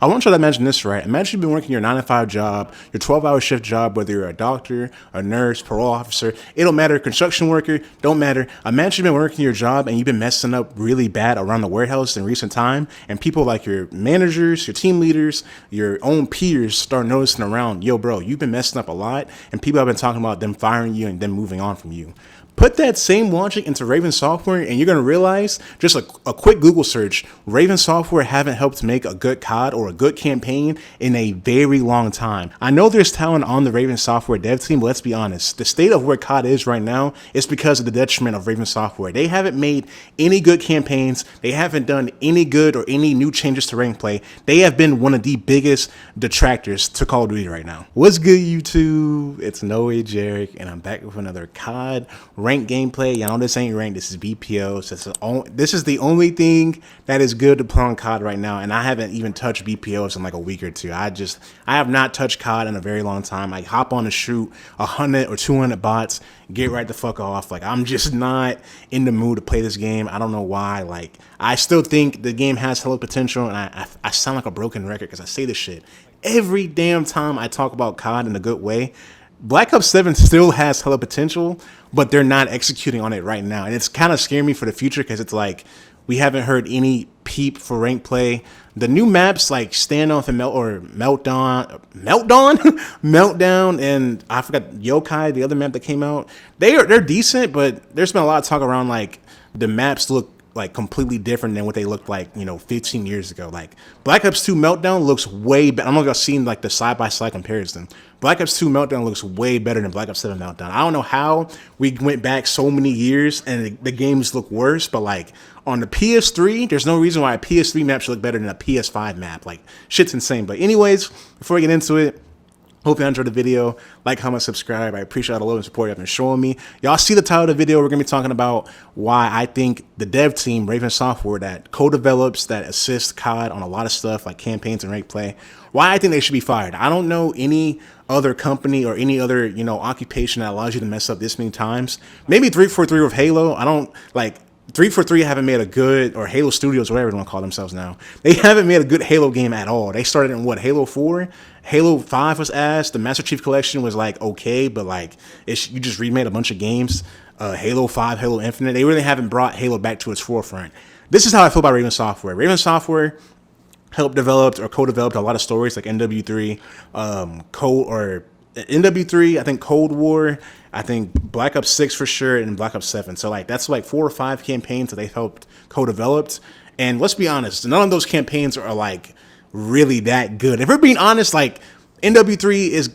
I want you to imagine this, right? Imagine you've been working your 9 to 5 job, your 12-hour shift job, whether you're a doctor, a nurse, parole officer, it don't matter, construction worker, don't matter. Imagine you've been working your job and you've been messing up really bad around the warehouse in recent time, and people like your managers, your team leaders, your own peers start noticing around, yo, bro, you've been messing up a lot, and people have been talking about them firing you and them moving on from you. Put that same logic into Raven Software and you're going to realize, just a quick Google search, Raven Software haven't helped make a good COD or a good campaign in a very long time. I know there's talent on the Raven Software dev team, but let's be honest. The state of where COD is right now is because of the detriment of Raven Software. They haven't made any good campaigns. They haven't done any good or any new changes to rank play. They have been one of the biggest detractors to Call of Duty right now. What's good, YouTube? It's NoWayJeric, and I'm back with another COD rank gameplay. Y'all know this ain't ranked, this is BPO. So this is the only thing that is good to play on COD right now, and I haven't even touched BPOs in like a week or two. I have not touched COD in a very long time. I hop on to shoot 100 or 200 bots, get right the fuck off. Like, I'm just not in the mood to play this game. I don't know why. Like, I still think the game has hella potential, and I sound like a broken record because I say this shit every damn time I talk about COD in a good way. Black Ops 7 still has hella potential, but they're not executing on it right now. And it's kind of scaring me for the future because it's like we haven't heard any peep for rank play. The new maps like Standoff and Meltdown, and I forgot Yokai, the other map that came out. They're decent, but there's been a lot of talk around like the maps look like completely different than what they looked like, 15 years ago. Like Black Ops 2 Meltdown looks way better. I'm not gonna see like the side-by-side comparison. Black Ops 2 Meltdown looks way better than Black Ops 7 Meltdown. I don't know how we went back so many years and the games look worse, but like on the PS3, there's no reason why a PS3 map should look better than a PS5 map. Like, shit's insane. But anyways, before we get into it, hope you enjoyed the video. Like, comment, subscribe. I appreciate all the love and support you have been showing me. Y'all see the title of the video. We're going to be talking about why I think the dev team, Raven Software, that co-develops, that assists COD on a lot of stuff like campaigns and rank play, why I think they should be fired. I don't know any other company or any other, occupation that allows you to mess up this many times. Maybe 343 with Halo. I don't like 343 haven't made a good, or Halo Studios, whatever they want to call themselves now. They haven't made a good Halo game at all. They started in what, Halo 4? Halo 5 was ass. The Master Chief Collection was like okay, but like you just remade a bunch of games. Halo 5, Halo Infinite. They really haven't brought Halo back to its forefront. This is how I feel about Raven Software. Raven Software helped develop or co-developed a lot of stories like NW3, NW3, I think Cold War, I think Black Ops 6 for sure, and Black Ops 7. So like that's like 4 or 5 campaigns that they helped co-developed. And let's be honest, none of those campaigns are like really that good. If we're being honest, like NW3 is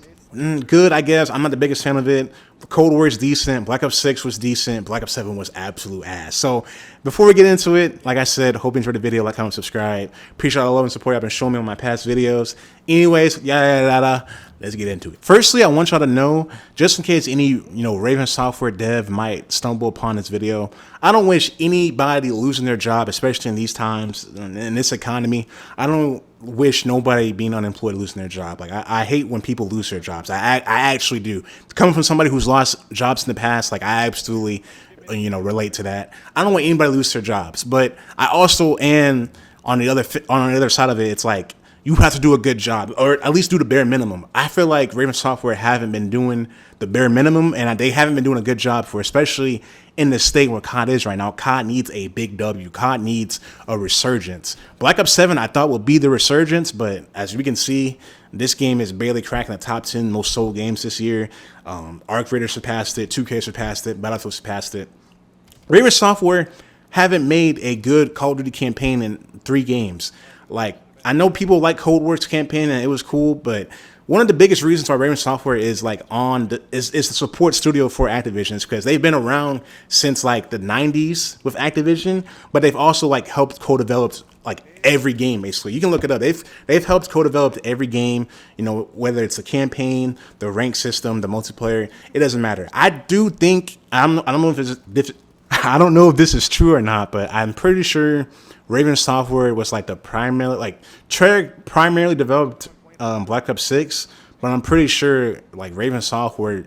good, I guess. I'm not the biggest fan of it. Cold War is decent. Black Ops 6 was decent. Black Ops 7 was absolute ass. So before we get into it, like I said, hope you enjoyed the video. Like, comment, subscribe. Appreciate all the love and support I've been showing me on my past videos. Anyways, let's get into it. Firstly, I want y'all to know, just in case any Raven Software dev might stumble upon this video, I don't wish anybody losing their job, especially in these times, in this economy. I don't wish nobody being unemployed losing their job. Like, I hate when people lose their jobs. I actually do. Coming from somebody who's lost jobs in the past, like, I absolutely relate to that. I don't want anybody to lose their jobs, but I also am on the other side of it. It's like, you have to do a good job, or at least do the bare minimum. I feel like Raven Software haven't been doing the bare minimum, and they haven't been doing a good job for, especially in the state where COD is right now. COD needs a big W. COD needs a resurgence. Black Ops 7 I thought would be the resurgence, but as we can see, this game is barely cracking the top 10 most sold games this year. Arc Raiders surpassed it, 2K surpassed it, Battlefield surpassed it. Raven Software haven't made a good Call of Duty campaign in 3 games. Like, I know people like Cold War's campaign and it was cool, but one of the biggest reasons why Raven Software is like is the support studio for Activision is because they've been around since like the 90s with Activision, but they've also like helped co-develop like every game. Basically, you can look it up. They've helped co-develop every game. Whether it's a campaign, the rank system, the multiplayer, it doesn't matter. I do think I don't know if this is true or not, but I'm pretty sure Raven Software was like the primarily developed Black Ops 6, but I'm pretty sure like Raven Software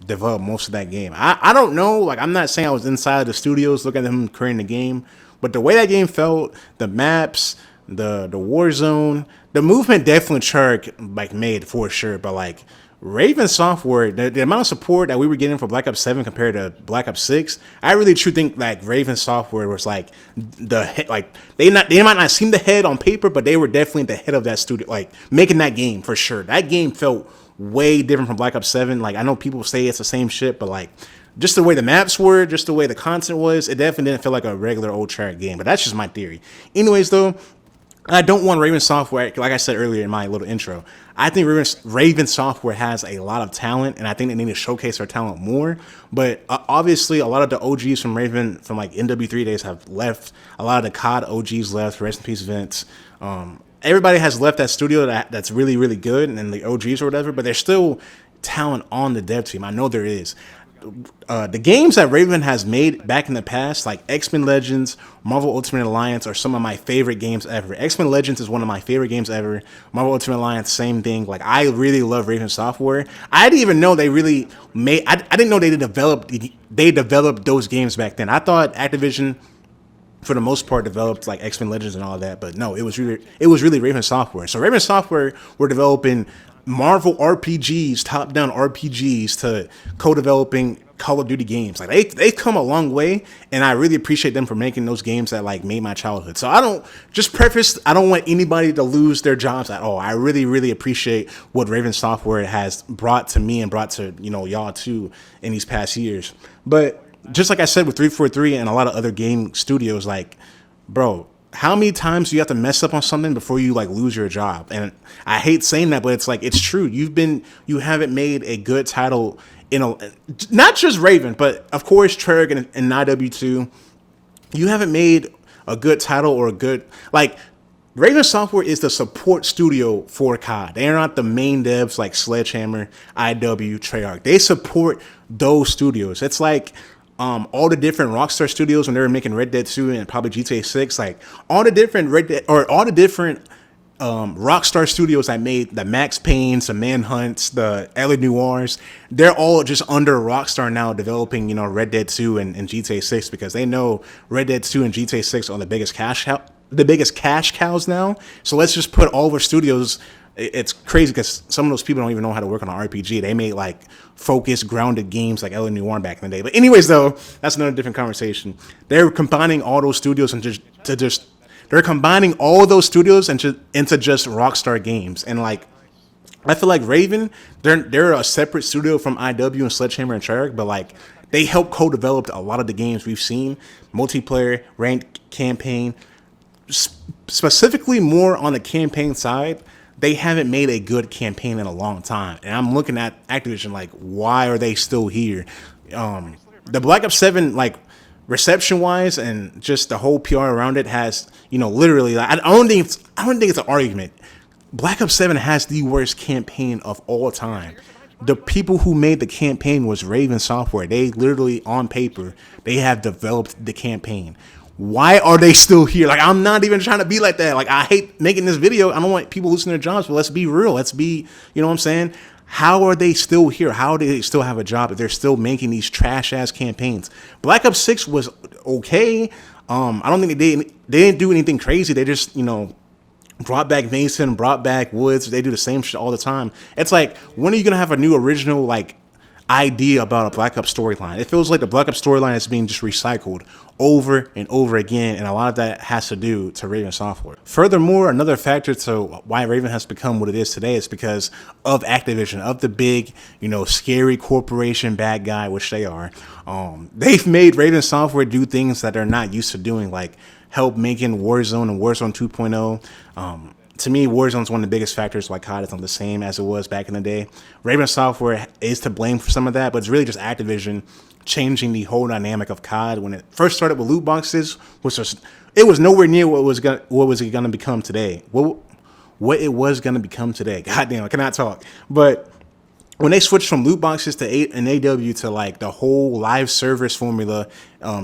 developed most of that game. I don't know, like I'm not saying I was inside the studios looking at them creating the game, but the way that game felt, the maps, the Warzone, the movement definitely Treyarch like made for sure, but like Raven Software, the amount of support that we were getting for Black Ops 7 compared to Black Ops 6, I really truly think like Raven Software was like the head, like they might not seem the head on paper, but they were definitely the head of that studio, like making that game for sure. That game felt way different from Black Ops 7. Like I know people say it's the same shit, but like just the way the maps were, just the way the content was, it definitely didn't feel like a regular old Treyarch game. But that's just my theory. Anyways, though, I don't want Raven Software, like I said earlier in my little intro, I think Raven Software has a lot of talent, and I think they need to showcase their talent more. But obviously, a lot of the OGs from Raven, from like NW3 days, have left. A lot of the COD OGs left. Rest in peace, Vince. Everybody has left that studio that's really, really good, and the OGs or whatever, but there's still talent on the dev team. I know there is. The games that Raven has made back in the past, like X-Men Legends, Marvel Ultimate Alliance, are some of my favorite games ever. X-Men Legends is one of my favorite games ever. Marvel Ultimate Alliance, same thing. Like I really love Raven Software. I didn't even know they really made. I didn't know they developed those games back then. I thought Activision, for the most part, developed like X-Men Legends and all that, but no, it was really Raven Software. So Raven Software were developing Marvel RPGs, top-down RPGs, to co-developing Call of Duty games. Like they've come a long way, and I really appreciate them for making those games that like made my childhood. So I don't want anybody to lose their jobs at all. I really, really appreciate what Raven Software has brought to me and brought to, y'all too in these past years. But just like I said with 343 and a lot of other game studios, like, bro, how many times do you have to mess up on something before you like lose your job? And I hate saying that, but it's like, it's true. You haven't made a good title not just Raven, but of course Treyarch and IW2. You haven't made a good title or a good, like, Raven Software is the support studio for COD. They are not the main devs like Sledgehammer, IW, Treyarch. They support those studios. It's like all the different Rockstar studios when they were making Red Dead 2 and probably GTA 6, like all the different Rockstar studios that made the Max Paynes, the Manhunts, the LA Noirs, they're all just under Rockstar now developing, Red Dead 2 and GTA 6, because they know Red Dead 2 and GTA 6 are the biggest cash cows now. So let's just put all of our studios. It's crazy because some of those people don't even know how to work on an RPG. They made like focused, grounded games like LA Noire back in the day. But anyways, though, that's another different conversation. They're combining all those studios they're combining all those studios into just Rockstar games. And like, I feel like Raven, they're a separate studio from IW and Sledgehammer and Treyarch, but like they help co-develop a lot of the games we've seen, multiplayer, ranked, campaign. Specifically more on the campaign side, they haven't made a good campaign in a long time. And I'm looking at Activision like, why are they still here? The Black Ops 7, like, reception wise and just the whole PR around it has, literally, I don't think it's an argument. Black Ops 7 has the worst campaign of all time. The people who made the campaign was Raven Software. They literally, on paper, they have developed the campaign. Why are they still here? Like, I'm not even trying to be like that. Like, I hate making this video. I don't want people losing their jobs, but let's be real. Let's be, you know what I'm saying? How are they still here? How do they still have a job if they're still making these trash ass campaigns? Black Ops 6 was okay. I don't think they didn't do anything crazy. They just, brought back Mason, brought back Woods. They do the same shit all the time. It's like, when are you gonna have a new original like idea about a Black Ops storyline? It feels like the Black Ops storyline is being just recycled over and over again, and a lot of that has to do to Raven Software. Furthermore, another factor to why Raven has become what it is today is because of Activision, of the big, scary corporation bad guy, which they are. They've made Raven Software do things that they're not used to doing, like help making Warzone and Warzone 2.0. To me, Warzone is one of the biggest factors why COD is not the same as it was back in the day. Raven Software is to blame for some of that, but it's really just Activision changing the whole dynamic of COD. When it first started with loot boxes, it was nowhere near what was going to become today. What it was going to become today. Goddamn, I cannot talk. But when they switched from loot boxes to an AW to like the whole live service formula,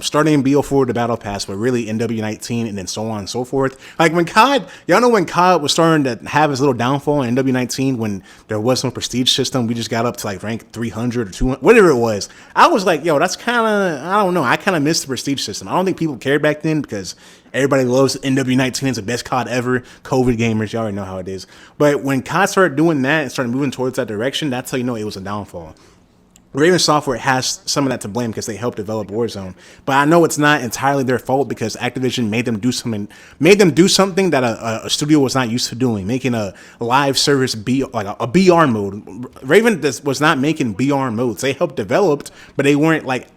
starting in BO4 to Battle Pass, but really NW19 and then so on and so forth. Like when COD, y'all know when COD was starting to have his little downfall in NW19 when there was no prestige system, we just got up to like rank 300 or 200, whatever it was. I was like, yo, that's kind of, I don't know. I kind of missed the prestige system. I don't think people cared back then because Everybody loves NW19. It's the best COD ever. COVID gamers, you already know how it is. But when COD started doing that and started moving towards that direction, that's how you know it was a downfall. Raven Software has some of that to blame because they helped develop Warzone, but I know it's not entirely their fault because Activision made them do something that a studio was not used to doing, making a live service like a BR mode. Raven was not making BR modes. They helped develop, but they weren't like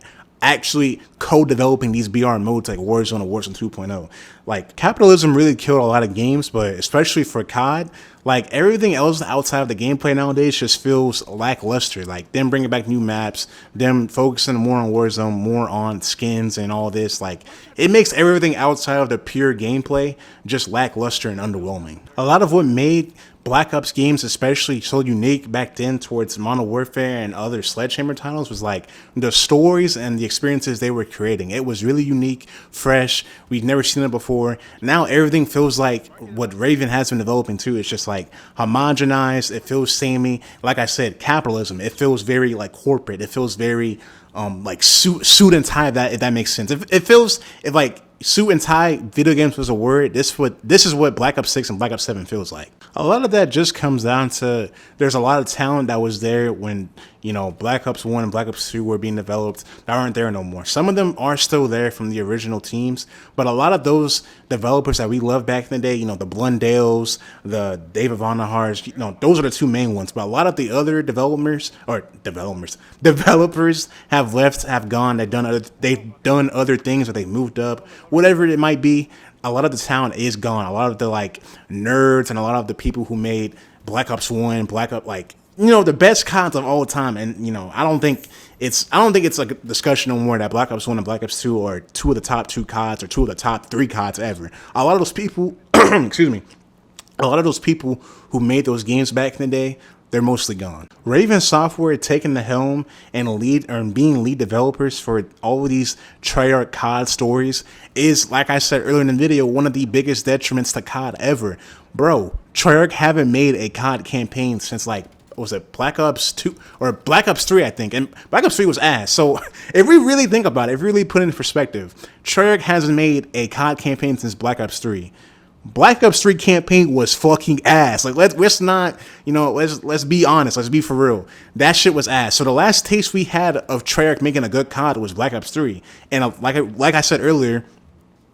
actually co-developing these BR modes like Warzone or Warzone 2.0. Like, capitalism really killed a lot of games, but especially for COD, like, everything else outside of the gameplay nowadays just feels lackluster. Like, them bringing back new maps, them focusing more on Warzone, more on skins and all this, like, it makes everything outside of the pure gameplay just lackluster and underwhelming. A lot of what made Black Ops games especially so unique back then towards Modern Warfare and other Sledgehammer titles was like the stories and the experiences they were creating. It was really unique, fresh. We'd never seen it before. Now everything feels like what Raven has been developing too. It's just like homogenized. It feels samey. Like I said, capitalism. It feels very like corporate. It feels very like suit and tie, if that makes sense. If like suit and tie video games was a word, this is what Black Ops 6 and Black Ops 7 feels like. A lot of that just comes down to there's a lot of talent that was there when, you know, Black Ops 1 and Black Ops 2 were being developed that aren't there no more. Some of them are still there from the original teams, but a lot of those developers that we loved back in the day, you know, the Blundales, the David Vonnehar's, you know, those are the two main ones. But a lot of the other developers have left, have gone, they've done other things, or they moved up, whatever it might be. A lot of the talent is gone. A lot of the like nerds and a lot of the people who made Black Ops 1, Black Ops, like, you know, the best CODs of all time. And, you know, I don't think it's like a discussion no more that Black Ops 1 and Black Ops 2 are two of the top 2 CODs or two of the top 3 CODs ever. A lot of those people, excuse me, a lot of those people who made those games back in the day, they're mostly gone. Raven Software taking the helm and being lead developers for all of these Treyarch COD stories is, like I said earlier in the video, one of the biggest detriments to COD ever. Bro, Treyarch haven't made a COD campaign since like, was it Black Ops 2 or Black Ops 3, I think. And Black Ops 3 was ass. So if we really think about it, if we really put it in perspective, Treyarch hasn't made a COD campaign since Black Ops 3. Black Ops 3 campaign was fucking ass. Like, let's not, you know, let's be honest. Let's be for real. That shit was ass. So the last taste we had of Treyarch making a good COD was Black Ops 3. And like I said earlier,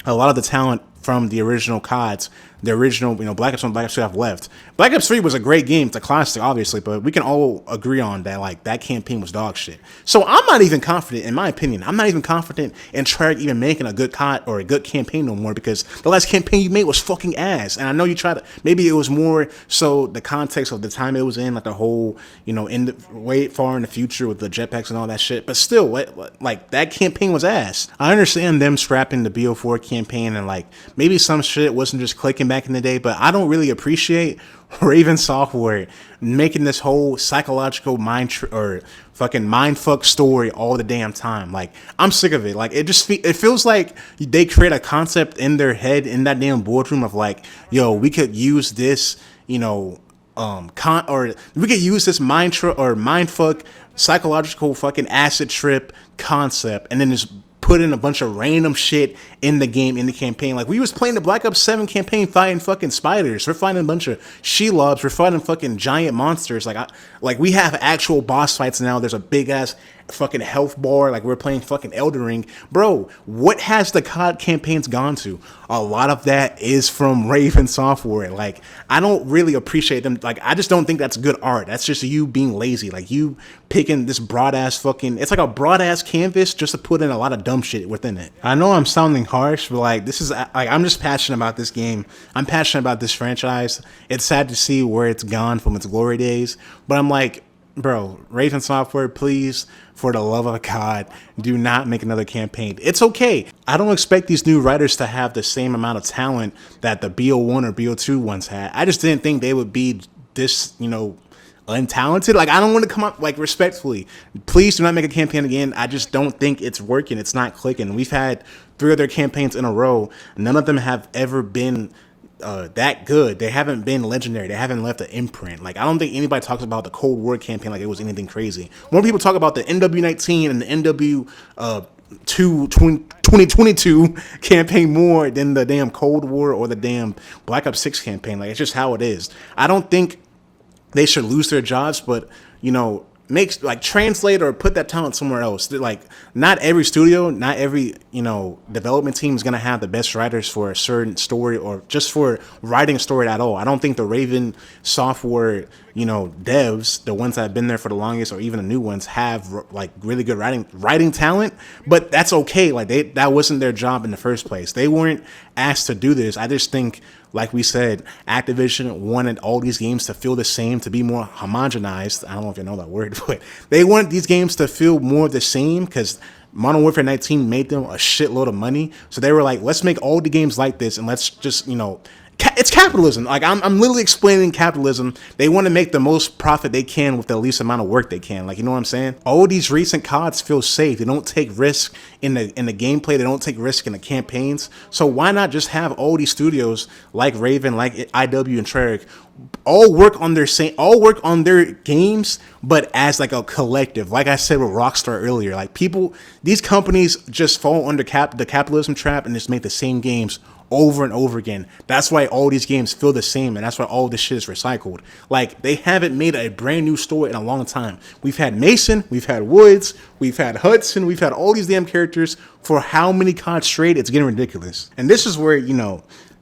a lot of the talent from the original CODs, the original, you know, Black Ops 1, Black Ops 2 have left. Black Ops 3 was a great game. It's a classic, obviously, but we can all agree on that, like, that campaign was dog shit. So I'm not even confident, in my opinion, I'm not even confident in Treyarch even making a good COD or a good campaign no more, because the last campaign you made was fucking ass. And I know you tried to, maybe it was more so the context of the time it was in, like the whole, you know, way far in the future with the jetpacks and all that shit. But still, like, that campaign was ass. I understand them scrapping the BO4 campaign and, like, maybe some shit wasn't just clicking back in the day, but I don't really appreciate Raven Software making this whole psychological fucking mindfuck story all the damn time. Like, I'm sick of it. Like, it feels like they create a concept in their head in that damn boardroom of like, yo, we could use this, you know, we could use this mindfuck psychological fucking acid trip concept and then just put in a bunch of random shit in the game, in the campaign. Like, we was playing the Black Ops 7 campaign fighting fucking spiders. We're fighting a bunch of Shelobs. We're fighting fucking giant monsters. Like we have actual boss fights now. There's a big ass fucking health bar. Like, we're playing fucking Elden Ring. Bro, what has the COD campaigns gone to? A lot of that is from Raven Software. Like, I don't really appreciate them. Like, I just don't think that's good art. That's just you being lazy. Like, you picking this broad ass fucking, it's like a broad ass canvas just to put in a lot of dumb shit within it. I know I'm sounding harsh, but like, this is, like, I'm just passionate about this game. I'm passionate about this franchise. It's sad to see where it's gone from its glory days, but I'm like, bro, Raven Software, please, for the love of God, do not make another campaign. It's okay. I don't expect these new writers to have the same amount of talent that the BO1 or BO2 ones had. I just didn't think they would be this, you know, untalented. Like, I don't want to come up, like, respectfully, please do not make a campaign again. I just don't think it's working. It's not clicking. We've had 3 other campaigns in a row. None of them have ever been that good. They haven't been legendary. They haven't left an imprint. Like, I don't think anybody talks about the Cold War campaign like it was anything crazy. More people talk about the NW19 and the NW 2022 campaign more than the damn Cold War or the damn Black Ops 6 campaign. Like, it's just how it is. I don't think they should lose their jobs, but makes like translate or put that talent somewhere else. Like, not every studio, not every development team is gonna have the best writers for a certain story or just for writing a story at all. I don't think the Raven Software devs, the ones that have been there for the longest, or even the new ones, have like really good writing talent. But that's okay. Like, that wasn't their job in the first place. They weren't asked to do this. I just think, like we said, Activision wanted all these games to feel the same, to be more homogenized. I don't know if you know that word, but they wanted these games to feel more the same because Modern Warfare 19 made them a shitload of money. So they were like, let's make all the games like this, and let's just, it's capitalism. Like, I'm literally explaining capitalism. They want to make the most profit they can with the least amount of work they can. Like, you know what I'm saying? All these recent CODs feel safe. They don't take risk in the gameplay. They don't take risk in the campaigns. So why not just have all these studios like Raven, like IW and Treyarch, all work on their games, but as like a collective. Like I said with Rockstar earlier, like these companies just fall under the capitalism trap and just make the same games over and over again. That's why all these games feel the same, and that's why all this shit is recycled. Like, they haven't made a brand new story in a long time. We've had Mason, we've had Woods, we've had Hudson, we've had all these damn characters for how many COD straight? It's getting ridiculous. And this is where,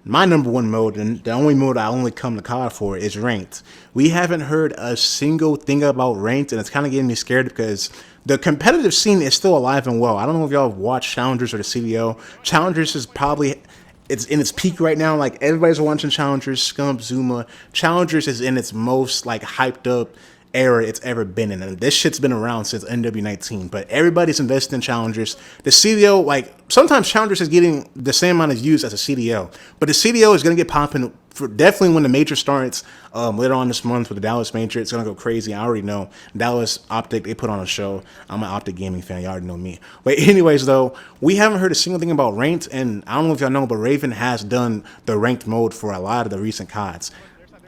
my number one mode, and the only mode I only come to COD for, is ranked. We haven't heard a single thing about ranked, and it's kind of getting me scared because the competitive scene is still alive and well. I don't know if y'all have watched Challengers or the CDO. Challengers is probably... it's in its peak right now. Like, everybody's watching Challengers, Scump, Zuma. Challengers is in its most like hyped up era it's ever been in. And this shit's been around since NW19, but everybody's invested in Challengers. The CDO, like, sometimes Challengers is getting the same amount of views as a CDO, but the CDO is going to get popping for definitely when the major starts later on this month with the Dallas major. It's going to go crazy. I already know. Dallas Optic, they put on a show. I'm an Optic gaming fan. Y'all already know me. But anyways, though, we haven't heard a single thing about ranked, and I don't know if y'all know, but Raven has done the ranked mode for a lot of the recent CODs.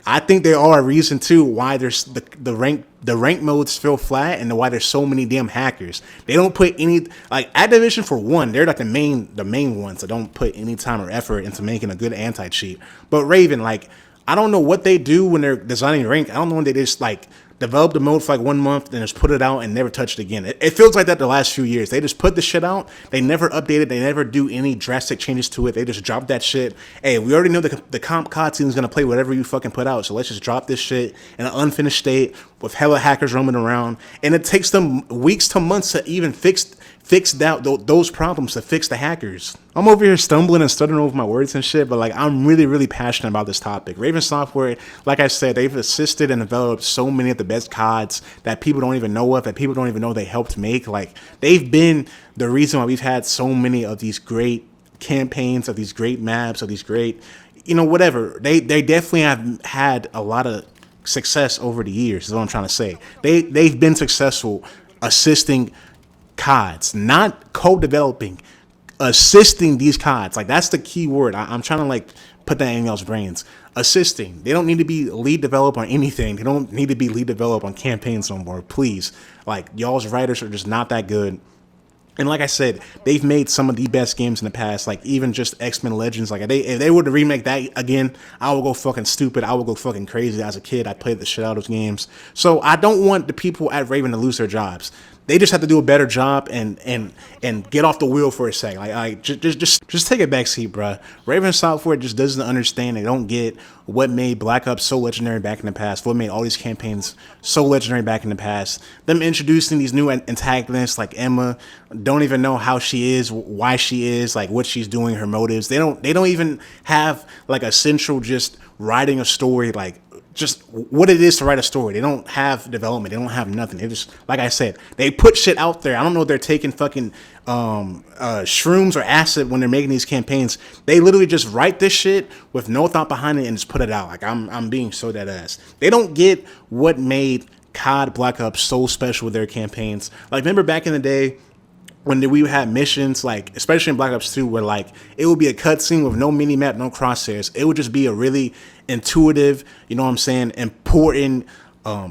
I think there are a reason too why there's the rank modes feel flat, and why there's so many damn hackers. They don't put any, like, Activision, for one, they're like the main ones that don't put any time or effort into making a good anti-cheat. But Raven, like, I don't know what they do when they're designing rank. I don't know when they just like develop the mode for like 1 month, then just put it out and never touch it again. It feels like that the last few years. They just put the shit out. They never update it. They never do any drastic changes to it. They just drop that shit. Hey, we already know the comp COD team is going to play whatever you fucking put out. So let's just drop this shit in an unfinished state with hella hackers roaming around. And it takes them weeks to months to even fix those problems, to fix the hackers. I'm over here stumbling and stuttering over my words and shit, but like, I'm really, really passionate about this topic. Raven Software, like I said, they've assisted and developed so many of the best CODs that people don't even know of, that people don't even know they helped make. Like, they've been the reason why we've had so many of these great campaigns, of these great maps, of these great, whatever. They definitely have had a lot of success over the years, is what I'm trying to say. They've been successful assisting CODs, not co-developing, assisting these CODs. Like, that's the key word. I'm trying to like put that in y'all's brains. Assisting. They don't need to be lead develop on anything. They don't need to be lead develop on campaigns no more. Please. Like, y'all's writers are just not that good. And like I said, they've made some of the best games in the past, like even just X-Men Legends. Like, if they were to remake that again, I would go fucking stupid. I would go fucking crazy. As a kid, I played the shit out of those games. So I don't want the people at Raven to lose their jobs. They just have to do a better job and get off the wheel for a second. Like, just take a back seat, bruh. Raven Software just doesn't understand. They don't get what made Black Ops so legendary back in the past. What made all these campaigns so legendary back in the past. Them introducing these new antagonists like Emma, don't even know how she is, why she is, like what she's doing, her motives. They don't even have like a central just writing a story, like just what it is to write a story. They don't have development. They don't have nothing. They just, like I said, they put shit out there. I don't know if they're taking fucking shrooms or acid when they're making these campaigns. They literally just write this shit with no thought behind it and just put it out. Like, I'm being so dead ass. They don't get what made COD Black Ops so special with their campaigns. Like, remember back in the day when we had missions, like especially in Black Ops 2, where like it would be a cutscene with no mini map, no crosshairs. It would just be a really intuitive, you know what I'm saying, important,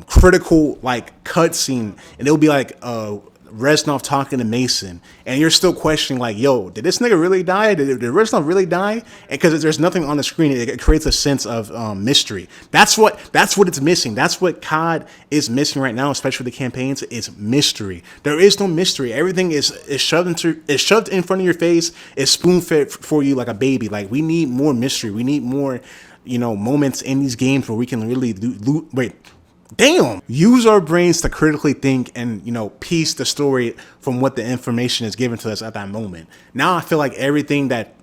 critical like cutscene, and it would be like Reznov talking to Mason, and you're still questioning like, yo, did this nigga really die? Did Reznov really die? And because there's nothing on the screen, it creates a sense of mystery. That's what it's missing. That's what COD is missing right now, especially with the campaigns. Is mystery. There is no mystery. Everything is shoved in front of your face. Is spoon fed for you like a baby. Like, we need more mystery. We need more, moments in these games where we can really use our brains to critically think and, piece the story from what the information is given to us at that moment. Now I feel like everything that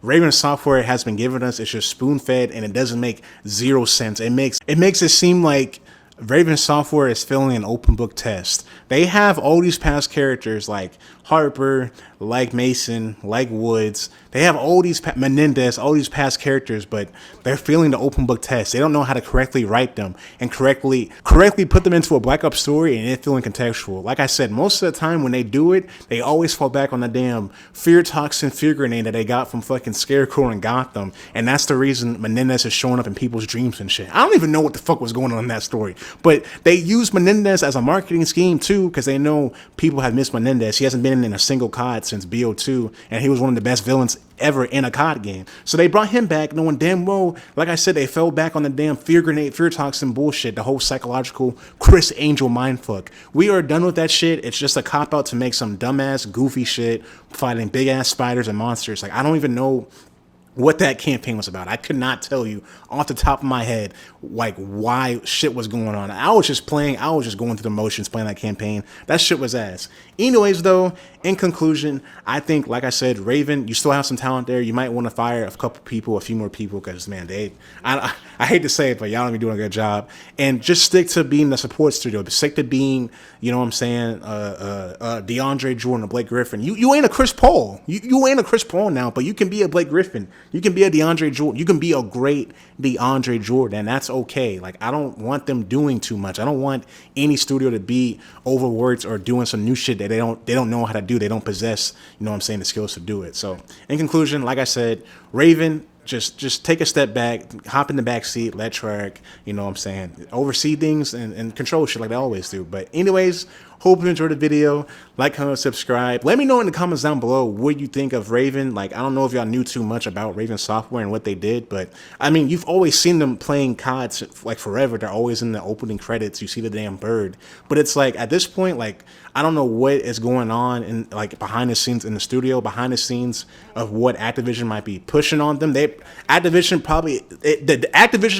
Raven Software has been giving us is just spoon fed, and it doesn't make zero sense. It makes it seem like Raven Software is failing an open book test. They have all these past characters like Harper, like Mason, like Woods. They have all these Menendez, all these past characters, but they're failing the open book test. They don't know how to correctly write them and correctly put them into a Black Ops story and it feeling contextual. Like I said, most of the time when they do it, they always fall back on the damn fear toxin fear grenade that they got from fucking Scarecrow and Gotham, and that's the reason Menendez is showing up in people's dreams and shit. I don't even know what the fuck was going on in that story, but they use Menendez as a marketing scheme too, because they know people have missed Menendez. He hasn't been in a single COD since BO2, and he was one of the best villains ever in a COD game. So they brought him back knowing damn well, like I said, they fell back on the damn fear grenade, fear toxin bullshit, the whole psychological Chris Angel mindfuck. We are done with that shit. It's just a cop-out to make some dumbass, goofy shit, fighting big-ass spiders and monsters. Like, I don't even know what that campaign was about. I could not tell you off the top of my head, like, why shit was going on. I was just going through the motions playing that campaign. That shit was ass. Anyways, though, in conclusion, I think, like I said, Raven, you still have some talent there. You might want to fire a couple people, a few more people, because, man, I hate to say it, but y'all don't be doing a good job. And just stick to being the support studio. Stick to being, you know what I'm saying, DeAndre Jordan or Blake Griffin. You ain't a Chris Paul. You ain't a Chris Paul now, but you can be a Blake Griffin. You can be a DeAndre Jordan. You can be a great DeAndre Jordan, and that's okay. Like, I don't want them doing too much. I don't want any studio to be overworked or doing some new shit that they don't know how to do. They don't possess, you know what I'm saying, the skills to do it. So, in conclusion, like I said, Raven, just take a step back, hop in the back seat, let Treyarch, you know what I'm saying, oversee things and control shit like they always do. But anyways, hope you enjoyed the video. Like, comment, subscribe. Let me know in the comments down below what you think of Raven. Like, I don't know if y'all knew too much about Raven Software and what they did, but I mean, you've always seen them playing COD like forever. They're always in the opening credits. You see the damn bird. But it's like, at this point, like, I don't know what is going on in, like, behind the scenes in the studio, behind the scenes of what Activision might be pushing on them. Activision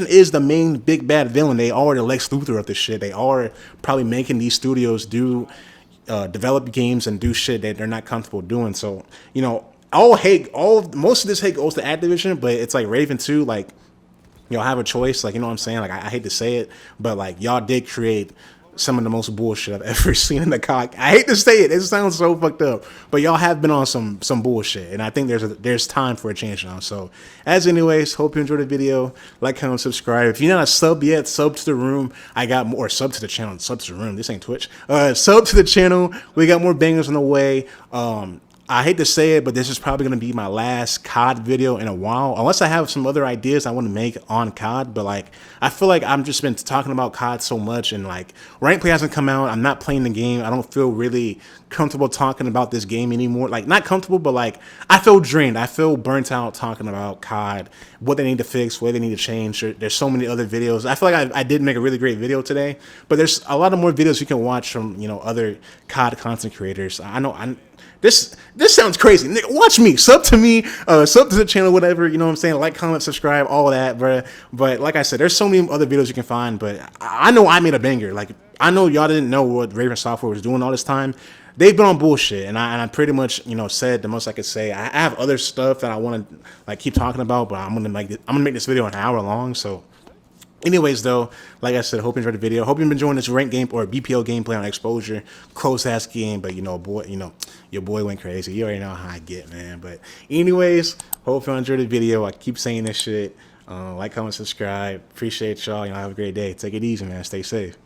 is the main big bad villain. They are the Lex Luthor of this shit. They are probably making these studios develop games and do shit that they're not comfortable doing. So, you know, most of this hate goes to Activision, but it's like Raven too, like, y'all have a choice. Like, you know what I'm saying? Like, I hate to say it, but like, y'all did create some of the most bullshit I've ever seen in the COD. I hate to say it. It sounds so fucked up, but y'all have been on some bullshit, and I think there's time for a change now. So, as anyways, hope you enjoyed the video. Like, comment, subscribe. If you're not a sub yet, sub to the room. I got more. Sub to the channel. Sub to the room. This ain't Twitch. Sub to the channel. We got more bangers on the way. I hate to say it, but this is probably going to be my last COD video in a while, unless I have some other ideas I want to make on COD. But like, I feel like I've just been talking about COD so much, and like, rank play hasn't come out. I'm not playing the game. I don't feel really comfortable talking about this game anymore. Like, not comfortable, but like, I feel drained. I feel burnt out talking about COD, what they need to fix, what they need to change. There's so many other videos. I feel like I did make a really great video today, but there's a lot of more videos you can watch from, you know, other COD content creators. This sounds crazy. Nigga, watch me. Sub to me. Sub to the channel, whatever. You know what I'm saying? Like, comment, subscribe, all of that, bro. But like I said, there's so many other videos you can find. But I know I made a banger. Like, I know y'all didn't know what Raven Software was doing all this time. They've been on bullshit, and I pretty much, you know, said the most I could say. I have other stuff that I want to like keep talking about, but I'm gonna make this video an hour long. So, anyways, though, like I said, hope you enjoyed the video. Hope you've been enjoying this rank game or BPO gameplay on Exposure. Close ass game, but you know, your boy went crazy. You already know how I get, man. But anyways, hope you enjoyed the video. I keep saying this shit. Like, comment, subscribe. Appreciate y'all. You know, have a great day. Take it easy, man. Stay safe.